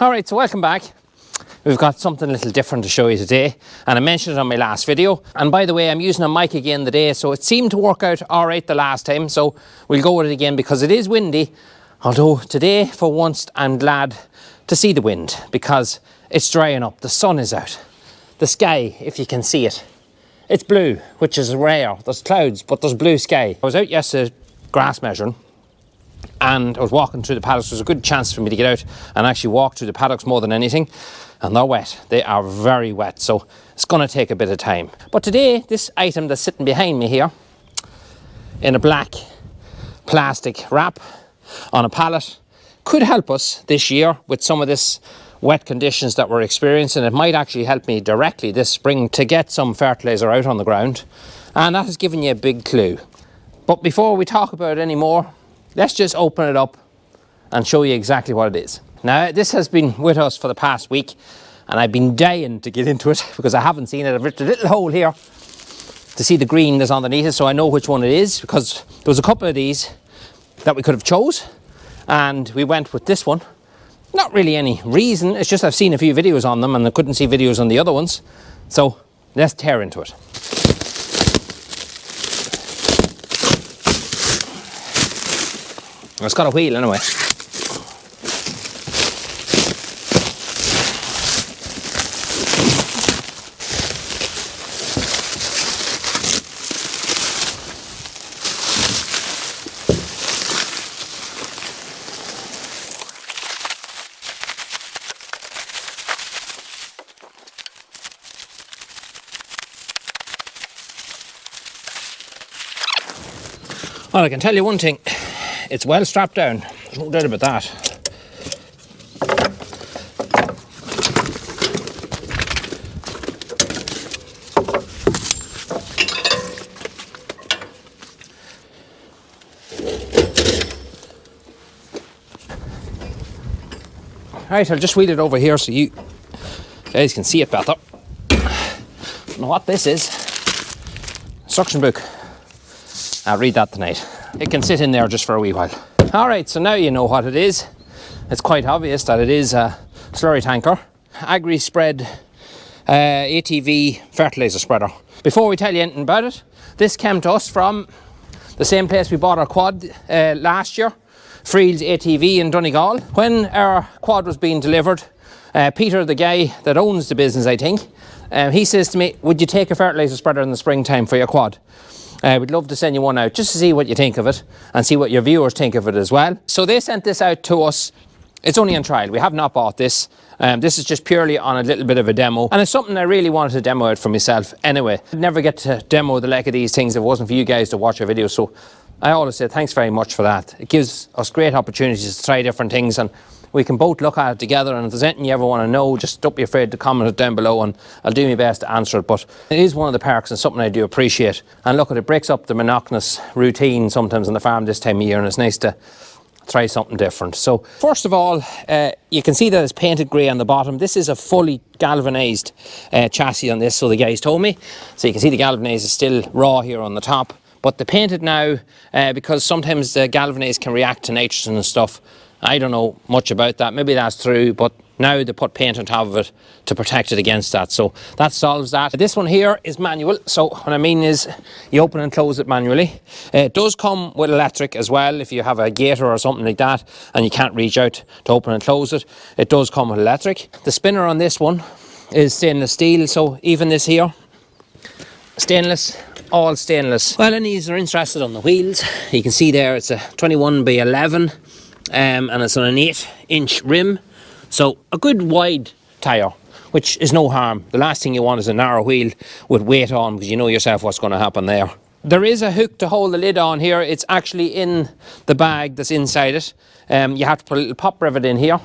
Alright, so welcome back. We've got something a little different to show you today, and I mentioned it on my last video. And by the way, I'm using a mic again today, so it seemed to work out alright the last time, so we'll go with it again because it is windy. Although today, for once, I'm glad to see the wind because it's drying up, the sun is out. The sky, if you can see it, it's blue, which is rare. There's clouds, but there's blue sky. I was out yesterday grass measuring, and I was walking through the paddocks. There was a good chance for me to get out and actually walk through the paddocks more than anything. And they're wet. They are very wet, so it's going to take a bit of time. But today, this item that's sitting behind me here, in a black plastic wrap on a pallet, could help us this year with some of this wet conditions that we're experiencing. It might actually help me directly this spring to get some fertilizer out on the ground. And that has given you a big clue. But before we talk about it anymore, let's just open it up and show you exactly what it is. Now, this has been with us for the past week, and I've been dying to get into it because I haven't seen it. I've ripped a little hole here to see the green that's underneath it, so I know which one it is, because there was a couple of these that we could have chose, and we went with this one. Not really any reason, it's just I've seen a few videos on them and I couldn't see videos on the other ones. So let's tear into it. It's got a wheel anyway. Well, I can tell you one thing, it's well strapped down, there's no doubt about that. Right, I'll just wheel it over here so you guys can see it better. Don't know what this is. Instruction book. I'll read that tonight. It can sit in there just for a wee while. Alright, so now you know what it is. It's quite obvious that it is a slurry tanker. ATV Spread ATV fertilizer spreader. Before we tell you anything about it, this came to us from the same place we bought our quad last year, Friel's ATV in Donegal. When our quad was being delivered, Peter, the guy that owns the business, I think, he says to me, would you take a fertilizer spreader in the springtime for your quad? We'd love to send you one out just to see what you think of it and see what your viewers think of it as well. So they sent this out to us. It's only on trial. We have not bought this. This is just purely on a little bit of a demo. And it's something I really wanted to demo out for myself anyway. I'd never get to demo the like of these things if it wasn't for you guys to watch our videos. So I always say thanks very much for that. It gives us great opportunities to try different things, and we can both look at it together, and if there's anything you ever want to know, just don't be afraid to comment it down below and I'll do my best to answer it. But it is one of the perks and something I do appreciate. And look, it breaks up the monotonous routine sometimes on the farm this time of year, and it's nice to try something different. So first of all, you can see that it's painted grey on the bottom. This is a fully galvanised chassis on this, so the guys told me. So you can see the galvanised is still raw here on the top. But they painted now because sometimes the galvanised can react to nitrogen and stuff. I don't know much about that, maybe that's true, but now they put paint on top of it to protect it against that, so that solves that. This one here is manual, so what I mean is you open and close it manually. It does come with electric as well. If you have a gator or something like that and you can't reach out to open and close it, it does come with electric. The spinner on this one is stainless steel, so even this here, stainless, all stainless. Well, any of you are interested on the wheels, you can see there it's a 21 by 11. And it's on an 8-inch rim, so a good wide tyre, which is no harm. The last thing you want is a narrow wheel with weight on, because you know yourself what's going to happen there. There is a hook to hold the lid on here. It's actually in the bag that's inside it. You have to put a little pop rivet in here,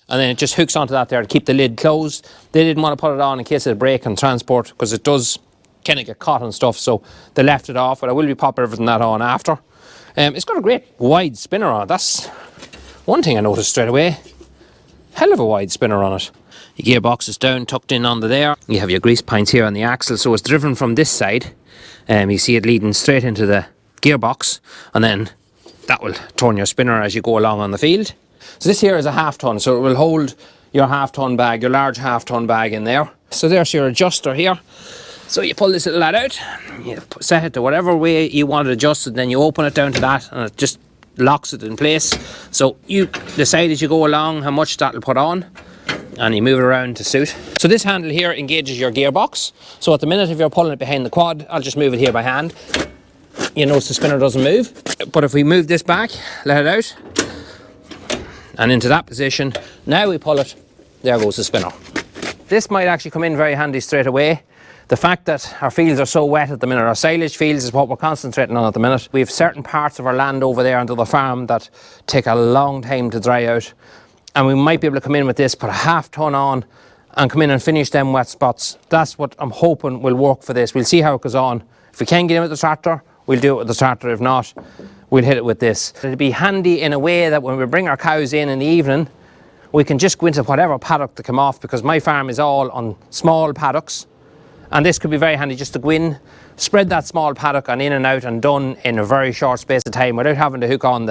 and then it just hooks onto that there to keep the lid closed. They didn't want to put it on in case it'd break and transport, because it does kind of get caught and stuff, so they left it off, but I will be popping everything that on after. It's got a great wide spinner on it. That's one thing I noticed straight away. Hell of a wide spinner on it. Your gearbox is down, tucked in under there. You have your grease pints here on the axle, so it's driven from this side. You see it leading straight into the gearbox, and then that will turn your spinner as you go along on the field. So this here is a half ton, so it will hold your half-ton bag, your large half-ton bag in there. So there's your adjuster here. So you pull this little lad out, you set it to whatever way you want it adjusted, then you open it down to that and it just locks it in place. So you decide as you go along how much that'll put on, and you move it around to suit. So this handle here engages your gearbox. So at the minute, if you're pulling it behind the quad, I'll just move it here by hand. You notice the spinner doesn't move. But if we move this back, let it out, and into that position, now we pull it, there goes the spinner. This might actually come in very handy straight away. The fact that our fields are so wet at the minute, our silage fields is what we're concentrating on at the minute. We have certain parts of our land over there under the farm that take a long time to dry out. And we might be able to come in with this, put a half-ton on, and come in and finish them wet spots. That's what I'm hoping will work for this. We'll see how it goes on. If we can get in with the tractor, we'll do it with the tractor. If not, we'll hit it with this. It'll be handy in a way that when we bring our cows in the evening, we can just go into whatever paddock to come off, because my farm is all on small paddocks. And this could be very handy just to go in, spread that small paddock and in and out and done in a very short space of time without having to hook on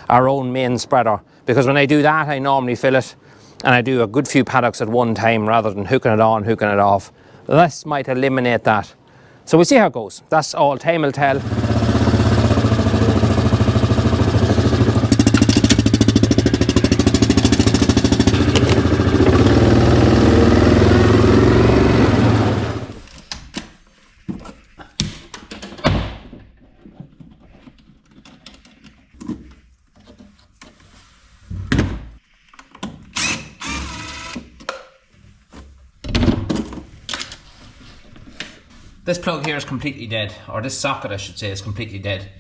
our own main spreader. Because when I do that, I normally fill it and I do a good few paddocks at one time rather than hooking it on, hooking it off. This might eliminate that. So we'll see how it goes. That's all time will tell. This plug here is completely dead, or this socket I should say is completely dead.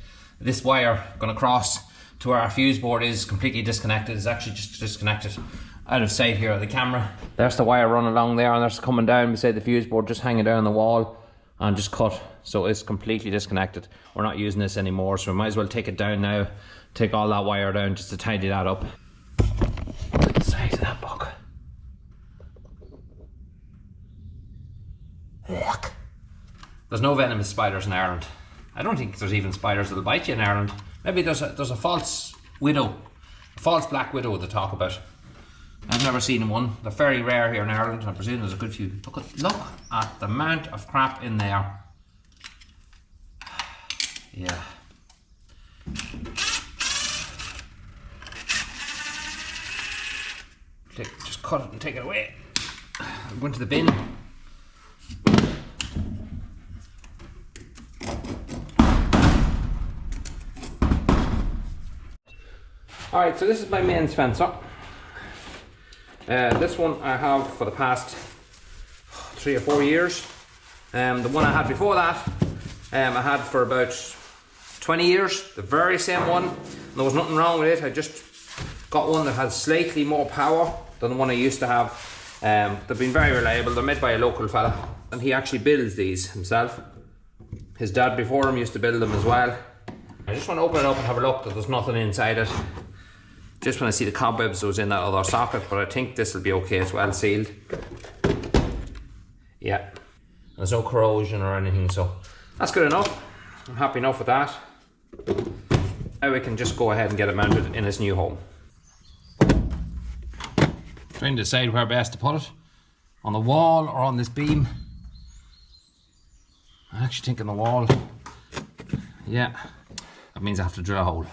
This wire going across to where our fuse board is completely disconnected. It's actually just disconnected out of sight here of the camera. There's the wire running along there, and there's coming down beside the fuse board, just hanging down the wall and just cut. So it's completely disconnected. We're not using this anymore, so we might as well take it down now, take all that wire down just to tidy that up. Look at the size of that bug. Look. There's no venomous spiders in Ireland. I don't think there's even spiders that'll bite you in Ireland. Maybe there's a false widow, a false black widow they talk about. I've never seen one. They're very rare here in Ireland. I presume there's a good few. Look at the amount of crap in there. Yeah. Just cut it and take it away. I'm going to the bin. Alright, so this is my mains fencer. This one I have for the past 3 or 4 years. The one I had before that, I had for about 20 years, the very same one. There was nothing wrong with it. I just got one that has slightly more power than the one I used to have. They've been very reliable. They're made by a local fella, and he actually builds these himself. His dad before him used to build them as well. I just want to open it up and have a look that there's nothing inside it. Just when I see the cobwebs that was in that other socket, but I think this will be okay. It's well sealed. Yeah, there's no corrosion or anything, so that's good enough. I'm happy enough with that. Now we can just go ahead and get it mounted in its new home. Trying to decide where best to put it, on the wall or on this beam. I'm actually thinking the wall. Yeah, that means I have to drill a hole.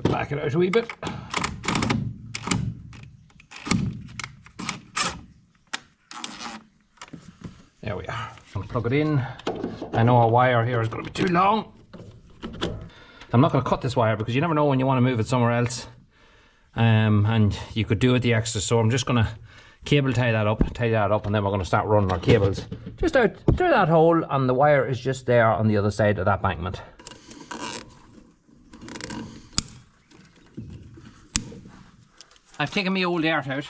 Back it out a wee bit. There we are. I'll plug it in. I know our wire here is going to be too long. I'm not going to cut this wire because you never know when you want to move it somewhere else. And you could do it the extra, so I'm just going to cable tie that up, and then we're going to start running our cables just out through that hole, and the wire is just there on the other side of that bankment. I've taken my old dirt out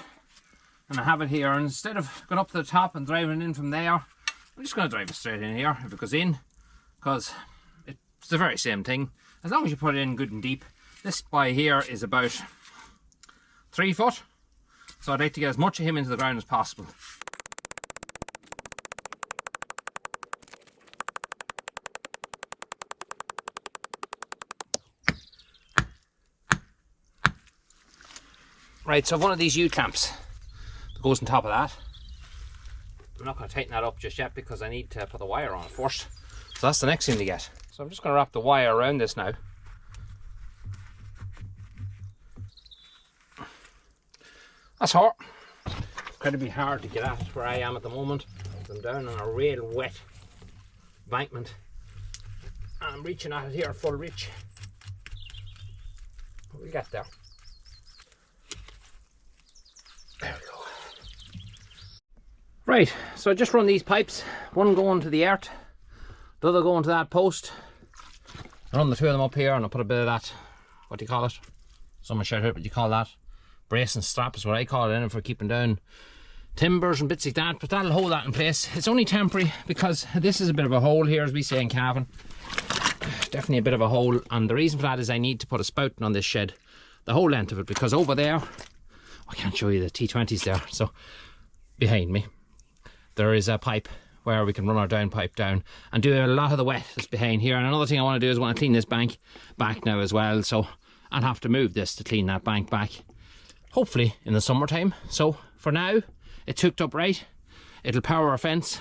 and I have it here, and instead of going up to the top and driving in from there, I'm just going to drive it straight in here if it goes in, because it's the very same thing as long as you put it in good and deep. This boy here is about 3 foot, so I'd like to get as much of him into the ground as possible. Right, so one of these U-clamps that goes on top of that. I'm not going to tighten that up just yet because I need to put the wire on it first. So that's the next thing to get. So I'm just going to wrap the wire around this now. That's hard. Incredibly hard to get at where I am at the moment. I'm down on a real wet embankment. I'm reaching at it here full reach. We'll get there. There we go. Right, so I just run these pipes, one going to the earth, the other going to that post. I run the two of them up here and I put a bit of that, what do you call it? Someone shout out what you call that. Brace and strap is what I call it in for keeping down timbers and bits like that, but that'll hold that in place. It's only temporary because this is a bit of a hole here, as we say in Cavan. Definitely a bit of a hole, and the reason for that is I need to put a spouting on this shed, the whole length of it, because over there, I can't show you the T20s there, so behind me there is a pipe where we can run our down pipe down and do a lot of the wet that's behind here. And another thing I want to do is I want to clean this bank back now as well, so I'll have to move this to clean that bank back, hopefully in the summertime. So for now, it's hooked up right, it'll power our fence.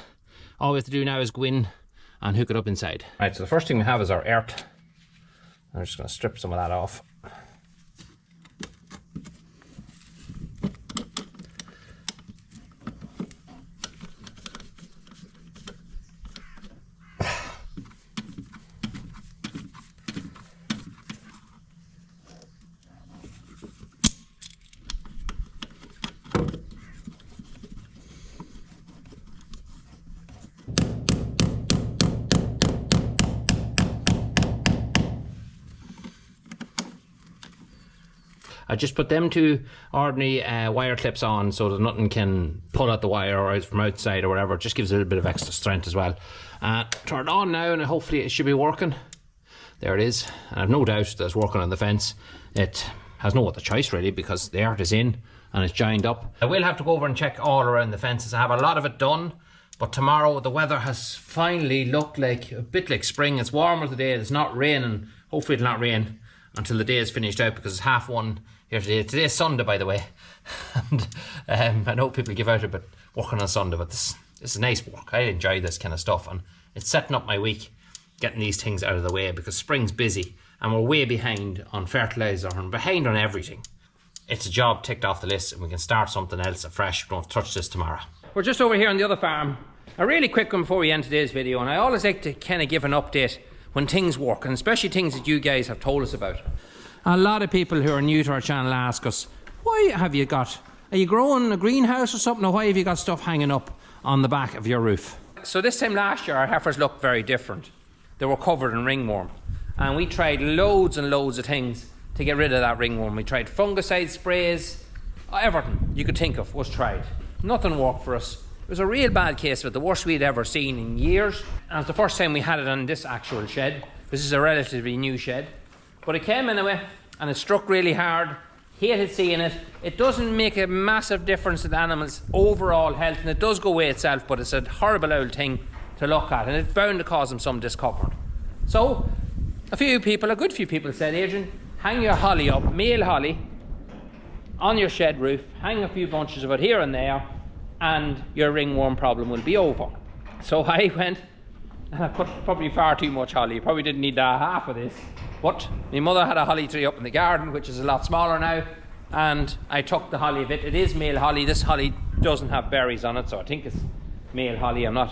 All we have to do now is go in and hook it up inside. Right, so the first thing we have is our earth. I'm just going to strip some of that off. I just put them two ordinary wire clips on so that nothing can pull out the wire or out from outside or whatever. It just gives it a little bit of extra strength as well. Turn it on now and hopefully it should be working. There it is. And I've no doubt that it's working on the fence. It has no other choice really because the earth is in and it's joined up. I will have to go over and check all around the fences. I have a lot of it done, but tomorrow the weather has finally looked like a bit like spring. It's warmer today, it's not raining. Hopefully it'll not rain until the day is finished out because it's 1:30 here today. Today's Sunday, by the way. And I know people give out about working on Sunday, but this is nice work. I enjoy this kind of stuff, and it's setting up my week, getting these things out of the way because spring's busy and we're way behind on fertilizer and behind on everything. It's a job ticked off the list and we can start something else afresh. We don't have to touch this tomorrow. We're just over here on the other farm. A really quick one before we end today's video, and I always like to kind of give an update when things work, and especially things that you guys have told us about. A lot of people who are new to our channel ask us, why have you got, are you growing a greenhouse or something, or why have you got stuff hanging up on the back of your roof? So this time last year our heifers looked very different. They were covered in ringworm, and we tried loads and loads of things to get rid of that ringworm. We tried fungicide sprays, everything you could think of was tried. Nothing worked for us. It was a real bad case of it, the worst we'd ever seen in years. And it's the first time we had it on this actual shed. This is a relatively new shed. But it came anyway, and it struck really hard. Hated seeing it. It doesn't make a massive difference to the animals' overall health, and it does go away itself, but it's a horrible old thing to look at, and it's bound to cause them some discomfort. So, a good few people said, Adrian, hang your holly up, male holly, on your shed roof, hang a few bunches of it here and there, and your ringworm problem will be over. So I went, and I put probably far too much holly. You probably didn't need that half of this. But my mother had a holly tree up in the garden, which is a lot smaller now, and I took the holly of it. It is male holly. This holly doesn't have berries on it, so I think it's male holly. I'm not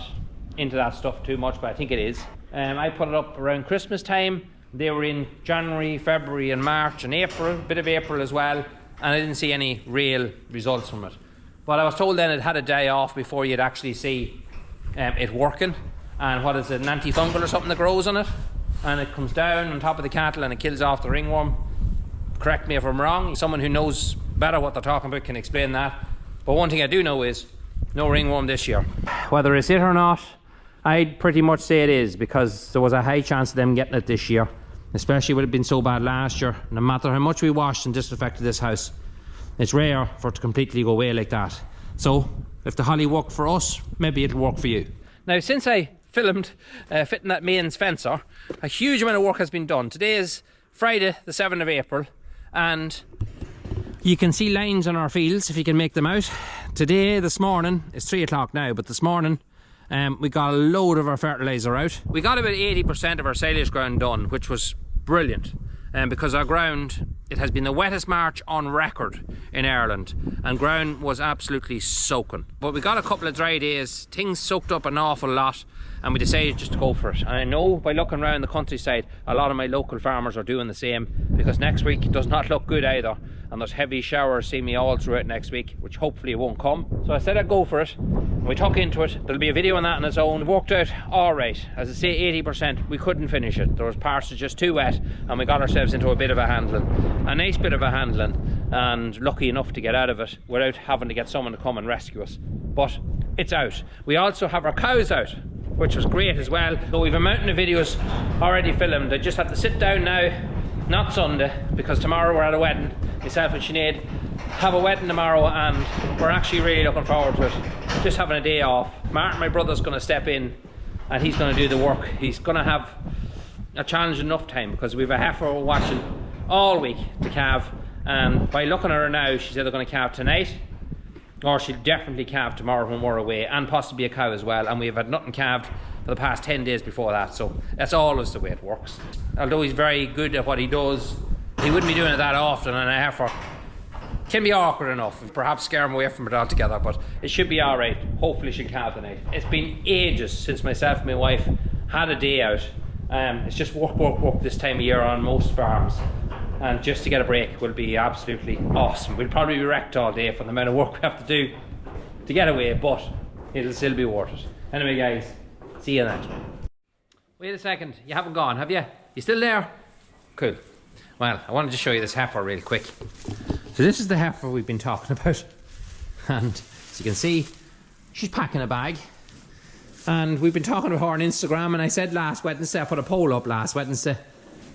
into that stuff too much, but I think it is. I put it up around Christmas time. They were in January, February and March and April, a bit of April as well, and I didn't see any real results from it. But I was told then it had a day off before you'd actually see it working. And what is it, an antifungal or something that grows on it? And it comes down on top of the cattle and it kills off the ringworm. Correct me if I'm wrong. Someone who knows better what they're talking about can explain that. But one thing I do know is no ringworm this year. Whether it's it or not, I'd pretty much say it is, because there was a high chance of them getting it this year, especially with it being so bad last year. No matter how much we washed and disinfected this house, it's rare for it to completely go away like that. So if the holly worked for us, maybe it'll work for you. Now, since I filmed fitting that mains fencer, a huge amount of work has been done. Today is Friday the 7th of April, and You can see lines on our fields if you can make them out. Today, this morning, it's 3 o'clock now, but this morning we got a load of our fertiliser out. We got about 80% of our silage ground done, which was brilliant. Because our ground, it has been the wettest March on record in Ireland, and ground was absolutely soaking. But we got a couple of dry days, things soaked up an awful lot, and we decided just to go for it. And I know by looking around the countryside, a lot of my local farmers are doing the same, because next week does not look good either. And there's heavy showers seeing me all through it next week, which hopefully won't come. So I said I'd go for it. We took into it. There'll be a video on that on its own. It worked out all right. As I say, 80%, we couldn't finish it. There was parts that just too wet, and we got ourselves into a bit of a handling. A nice bit of a handling, and lucky enough to get out of it without having to get someone to come and rescue us. But it's out. We also have our cows out, which was great as well. So we've a mountain of videos already filmed. I just have to sit down now, not Sunday, because tomorrow we're at a wedding. Myself and Sinead have a wedding tomorrow, and we're actually really looking forward to it. Just having a day off. Martin, my brother's going to step in, and he's going to do the work. He's going to have a challenge enough time, because we've a heifer we're watching all week to calve, and by looking at her now, she's either going to calve tonight, or she'll definitely calve tomorrow when we're away, and possibly a cow as well. And we've had nothing calved for the past 10 days before that, so that's always the way it works. Although he's very good at what he does, he wouldn't be doing it that often, and a heifer can be awkward enough, and perhaps scare him away from it altogether, but it should be alright. Hopefully she'll calve tonight. It's been ages since myself and my wife had a day out. It's just work this time of year on most farms, and just to get a break will be absolutely awesome. We'll probably be wrecked all day for the amount of work we have to do to get away, but it'll still be worth it. Anyway guys, see you next one. Wait a second, you haven't gone, have you? You still there? Cool. Well, I wanted to show you this heifer real quick. So this is the heifer we've been talking about, and as you can see, she's packing a bag. And we've been talking about her on Instagram, and I said last Wednesday, I put a poll up last Wednesday,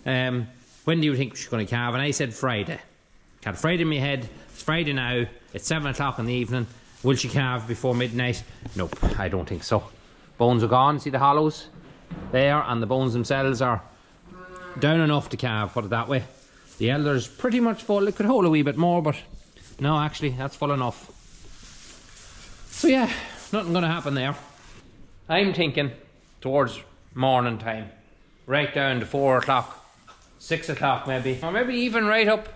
when do you think she's going to calve? And I said Friday. Had Friday in my head. It's Friday now, it's 7 o'clock in the evening. Will she calve before midnight? Nope, I don't think so. Bones are gone, see the hollows there, and the bones themselves are down enough to calve, put it that way. The elder's pretty much full. It could hold a wee bit more, but no, actually that's full enough. So yeah, nothing gonna happen there. I'm thinking towards morning time, right down to 4 o'clock, 6 o'clock maybe, or maybe even right up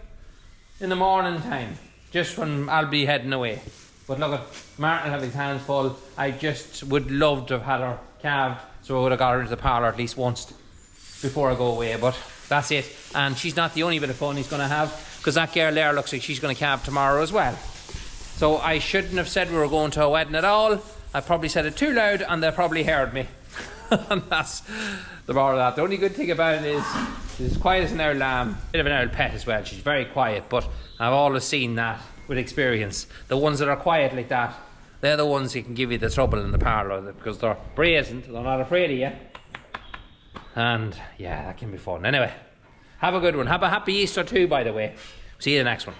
in the morning time, just when I'll be heading away. But look, Martin will have his hands full. I just would love to have had her calved, so I would have got her into the parlour at least once before I go away, but that's it. And she's not the only bit of fun he's going to have, because that girl there looks like she's going to calve tomorrow as well. So I shouldn't have said we were going to a wedding at all. I probably said it too loud, and they probably heard me. And that's the moral of that. The only good thing about it is she's as quiet as an old lamb. Bit of an old pet as well. She's very quiet, but I've always seen that with experience. The ones that are quiet like that, they're the ones who can give you the trouble in the parlour, because they're brazen, they're not afraid of you. And yeah, that can be fun. Anyway, have a good one. Have a happy Easter too, by the way. See you the next one.